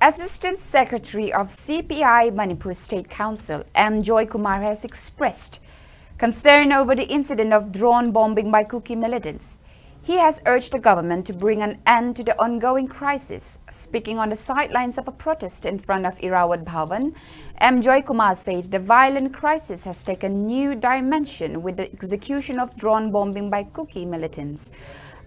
Assistant Secretary of CPI Manipur State Council, M. Joy Kumar, has expressed concern over the incident of drone bombing by Kuki militants. He has urged the government to bring an end to the ongoing crisis. Speaking on the sidelines of a protest in front of Irawat Bhavan, M. Joy Kumar said the violent crisis has taken new dimension with the execution of drone bombing by Kuki militants.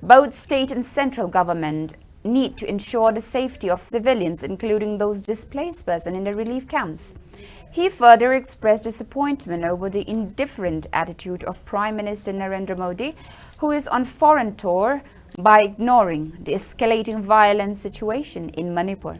Both state and central government need to ensure the safety of civilians, including those displaced persons in the relief camps. He further expressed disappointment over the indifferent attitude of Prime Minister Narendra Modi, who is on foreign tour, by ignoring the escalating violent situation in Manipur.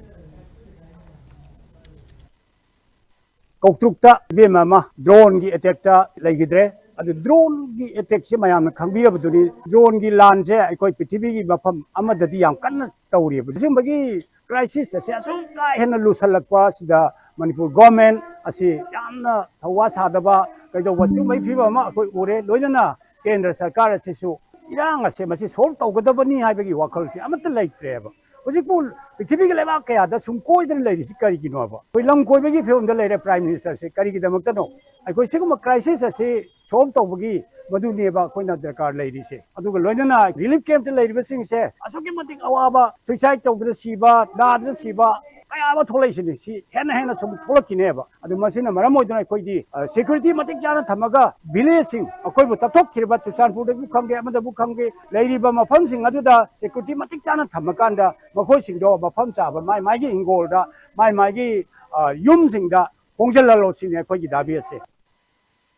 Koktrukta bemama drone gi attack ta lagidre adu drone gi attack se mayam khangbi rabuduni drone gi lan se aikoi prithibi gi mafam amadadi yam kanna tawri busimbagi crisis se asu ka hena lusalakwa sida Manipur government asi yamna thawa sadaba kaido wasu mai phiba ma akoi ure loinana kendra sarkar asisu irang ase masi solve tawgadabani haibagi wakhal se amata laitreba Hujipul, prithibi ke leba kaya da sumkoi dan lei si kari kino aba. Koi lam koi bagi film da lei Prime Minister se kari kita makta no. Ai koi siguma crisis ase solve to bagi madu ne ba koi na darkar lei ri se. Adu ko loina na relief camp te lei ri sing se. Aso ke matik awaba suicide to da siba da siba kaya ba tholai sini si hena sum tholak kine ba. Adu masina maram oidona koi di security matik jana thamaga village sing akoi bu tathok kirba Chusanpur de bu khamge amada bu khamge lei ri ba mafam sing adu da security matik jana thamakanda Makoi singdo mafam saba mai gi ingol da mai gi yum singda khongjal lo sing ne koi gi dabi ase